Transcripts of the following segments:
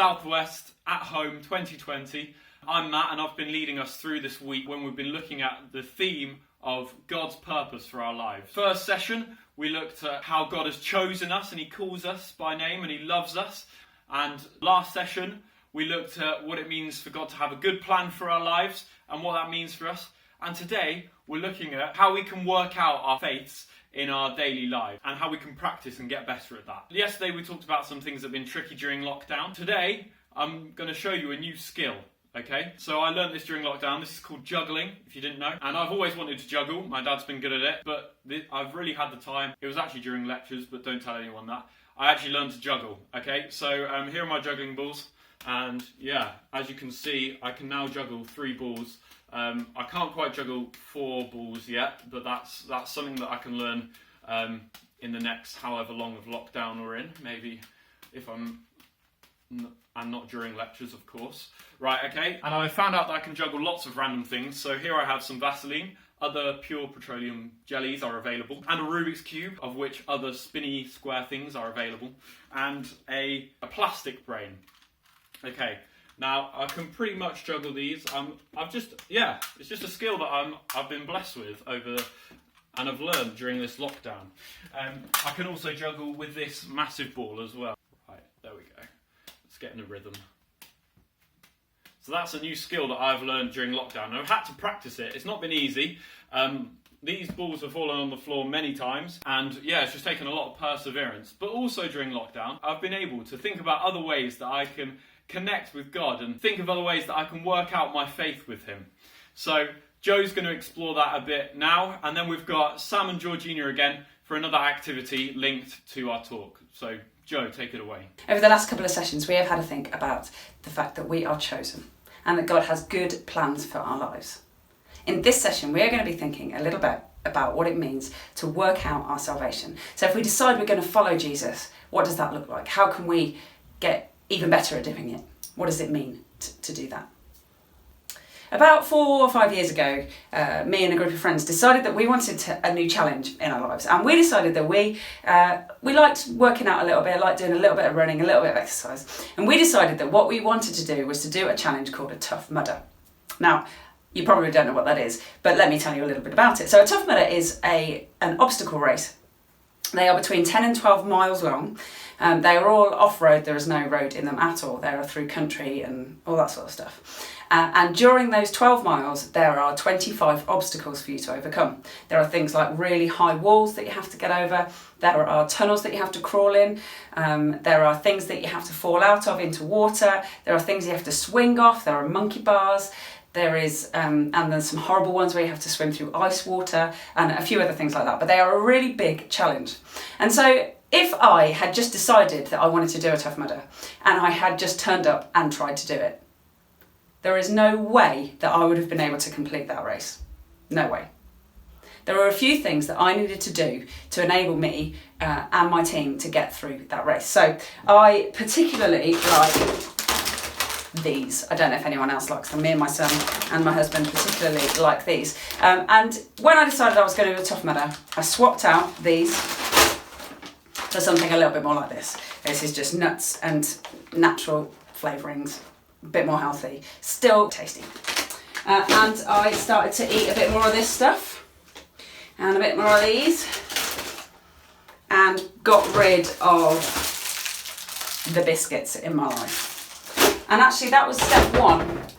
Southwest at Home 2020. I'm Matt and I've been leading us through this week when we've been looking at the theme of God's purpose for our lives. First session, we looked at how God has chosen us and He calls us by name and He loves us. And last session, we looked at what it means for God to have a good plan for our lives and what that means for us. And today, we're looking at how we can work out our faiths in our daily life and how we can practice and get better at that. Yesterday, we talked about some things that have been tricky during lockdown. Today, I'm going to show you a new skill. Okay, so I learned this during lockdown. This is called juggling, if you didn't know. And I've always wanted to juggle. My dad's been good at it, but I've really had the time. It was actually during lectures, but don't tell anyone that. I actually learned to juggle, okay? So here are my juggling balls. And yeah, as you can see, I can now juggle 3 balls. I can't quite juggle 4 balls yet, but that's something that I can learn in the next however long of lockdown we're in. Maybe if I'm not during lectures, of course. Right, okay. And I found out that I can juggle lots of random things. So here I have some Vaseline. Other pure petroleum jellies are available. And a Rubik's Cube, of which other spinny square things are available. And a plastic brain. Okay. Now, I can pretty much juggle these. It's just a skill that I've been blessed with and I've learned during this lockdown. I can also juggle with this massive ball as well. Right, there we go. Let's get in a rhythm. So that's a new skill that I've learned during lockdown. I've had to practice it. It's not been easy. These balls have fallen on the floor many times, and yeah, it's just taken a lot of perseverance. But also during lockdown, I've been able to think about other ways that I can connect with God and think of other ways that I can work out my faith with Him. So Joe's going to explore that a bit now, and then we've got Sam and Georgina again for another activity linked to our talk. So Joe, take it away. Over the last couple of sessions, we have had a think about the fact that we are chosen and that God has good plans for our lives. In this session, we are going to be thinking a little bit about what it means to work out our salvation. So if we decide we're going to follow Jesus, what does that look like? How can we get even better at doing it? What does it mean to do that? About 4 or 5 years ago, me and a group of friends decided that we wanted a new challenge in our lives. And we decided that we liked working out a little bit, liked doing a little bit of running, a little bit of exercise. And we decided that what we wanted to do was to do a challenge called a Tough Mudder. Now, you probably don't know what that is, but let me tell you a little bit about it. So a Tough Mudder is an obstacle race. They are between 10 and 12 miles long. They are all off-road. There is no road in them at all. They are through country and all that sort of stuff. And during those 12 miles, there are 25 obstacles for you to overcome. There are things like really high walls that you have to get over. There are tunnels that you have to crawl in. There are things that you have to fall out of into water. There are things you have to swing off. There are monkey bars. There is, and there's some horrible ones where you have to swim through ice water and a few other things like that. But they are a really big challenge. And so if I had just decided that I wanted to do a Tough Mudder and I had just turned up and tried to do it, there is no way that I would have been able to complete that race. No way. There are a few things that I needed to do to enable me and my team to get through that race. So I particularly like these. I don't know if anyone else likes them. Me and my son and my husband particularly like these. And when I decided I was going to do a Tough Mudder, I swapped out these for something a little bit more like this. This is just nuts and natural flavourings. A bit more healthy, still tasty. And I started to eat a bit more of this stuff and a bit more of these and got rid of the biscuits in my life. And actually that was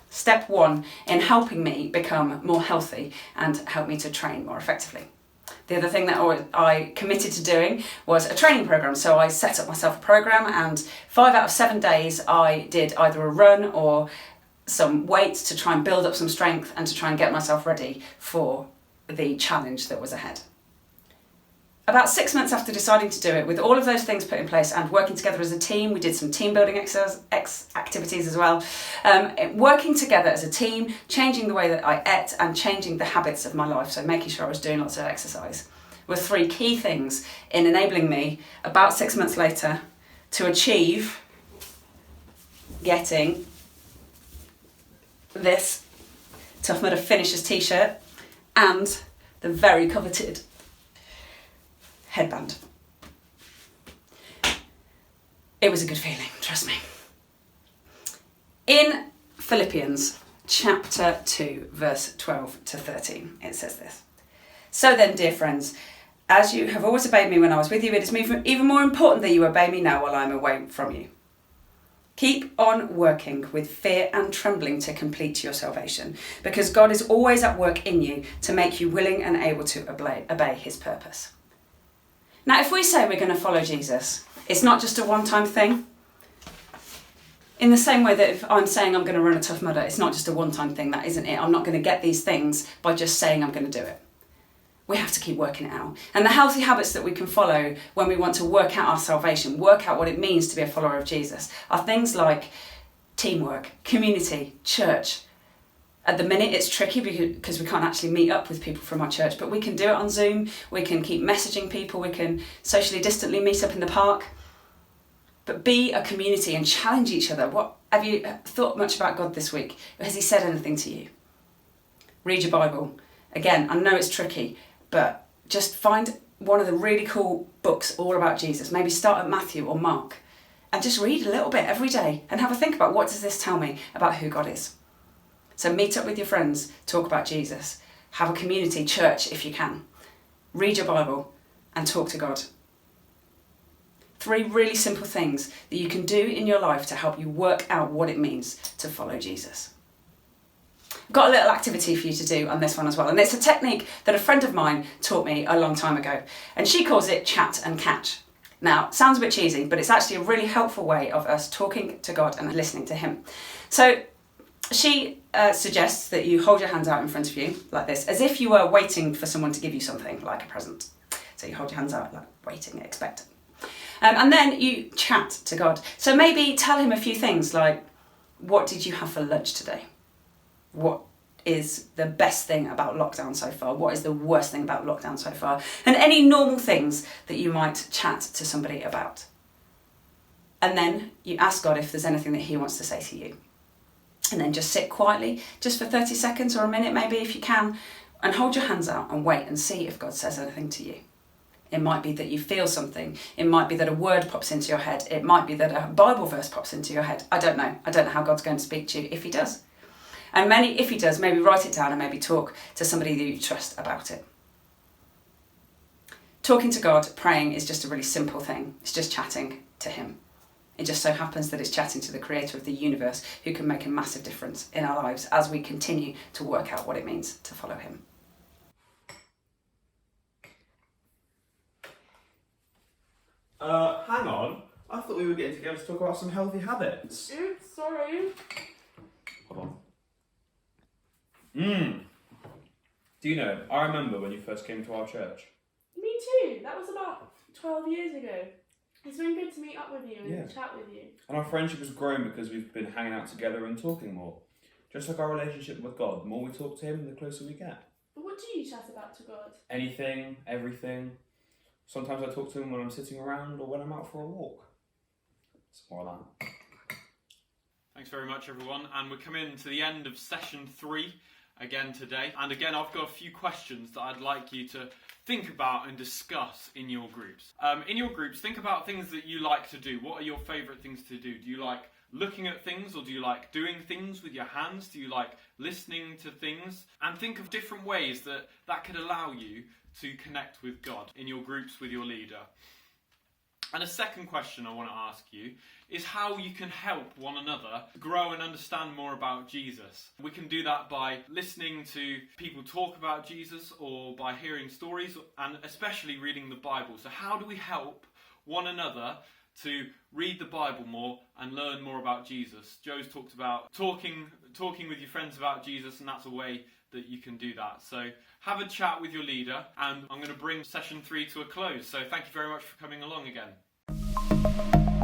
step one in helping me become more healthy and help me to train more effectively. The other thing that I committed to doing was a training program. So I set up myself a program, and 5 out of 7 days I did either a run or some weights to try and build up some strength and to try and get myself ready for the challenge that was ahead. About 6 months after deciding to do it, with all of those things put in place and working together as a team, we did some team building activities as well. Working together as a team, changing the way that I ate and changing the habits of my life, so making sure I was doing lots of exercise, were 3 key things in enabling me, about 6 months later, to achieve getting this Tough Mudder Finishers t-shirt and the very coveted headband. It was a good feeling, trust me. In Philippians chapter 2, verse 12 to 13, it says this. So then, dear friends, as you have always obeyed me when I was with you, it is even more important that you obey me now while I am away from you. Keep on working with fear and trembling to complete your salvation, because God is always at work in you to make you willing and able to obey his purpose. Now, if we say we're going to follow Jesus, it's not just a one-time thing. In the same way that if I'm saying I'm going to run a Tough Mudder, it's not just a one-time thing, that isn't it. I'm not going to get these things by just saying I'm going to do it. We have to keep working it out. And the healthy habits that we can follow when we want to work out our salvation, work out what it means to be a follower of Jesus, are things like teamwork, community, church. At the minute it's tricky because we can't actually meet up with people from our church, but we can do it on Zoom, we can keep messaging people, we can socially distantly meet up in the park. But be a community and challenge each other. What have you thought much about God this week? Has he said anything to you? Read your Bible. Again, I know it's tricky, but just find one of the really cool books all about Jesus. Maybe start at Matthew or Mark and just read a little bit every day and have a think about, what does this tell me about who God is? So meet up with your friends, talk about Jesus, have a community, church if you can. Read your Bible and talk to God. 3 really simple things that you can do in your life to help you work out what it means to follow Jesus. I've got a little activity for you to do on this one as well, and it's a technique that a friend of mine taught me a long time ago, and she calls it chat and catch. Now, it sounds a bit cheesy, but it's actually a really helpful way of us talking to God and listening to him. So she suggests that you hold your hands out in front of you like this, as if you were waiting for someone to give you something, like a present. So you hold your hands out like waiting, expectant. And then you chat to God. So maybe tell him a few things like, what did you have for lunch today? What is the best thing about lockdown so far? What is the worst thing about lockdown so far? And any normal things that you might chat to somebody about. And then you ask God if there's anything that he wants to say to you. And then just sit quietly, just for 30 seconds or a minute maybe if you can, and hold your hands out and wait and see if God says anything to you. It might be that you feel something. It might be that a word pops into your head. It might be that a Bible verse pops into your head. I don't know. I don't know how God's going to speak to you if he does. And if he does, maybe write it down and maybe talk to somebody that you trust about it. Talking to God, praying, is just a really simple thing. It's just chatting to him. It just so happens that it's chatting to the creator of the universe, who can make a massive difference in our lives as we continue to work out what it means to follow him. Hang on. I thought we were getting together to talk about some healthy habits. Oops, sorry. Hold on. Do you know, I remember when you first came to our church. Me too. That was about 12 years ago. It's been good to meet up with you and chat with you. And our friendship has grown because we've been hanging out together and talking more. Just like our relationship with God. The more we talk to him, the closer we get. But what do you chat about to God? Anything, everything. Sometimes I talk to him when I'm sitting around or when I'm out for a walk. Something like that. Thanks very much, everyone. And we're coming to the end of session 3 again today. And again, I've got a few questions that I'd like you to think about and discuss in your groups. In your groups, think about things that you like to do. What are your favourite things to do? Do you like looking at things, or do you like doing things with your hands? Do you like listening to things? And think of different ways that could allow you to connect with God in your groups with your leader. And a second question I want to ask you is how you can help one another grow and understand more about Jesus. We can do that by listening to people talk about Jesus, or by hearing stories, and especially reading the Bible. So how do we help one another to read the Bible more and learn more about Jesus? Joe's talked about talking with your friends about Jesus, and that's a way that you can do that. So have a chat with your leader, and I'm going to bring session 3 to a close. So thank you very much for coming along again.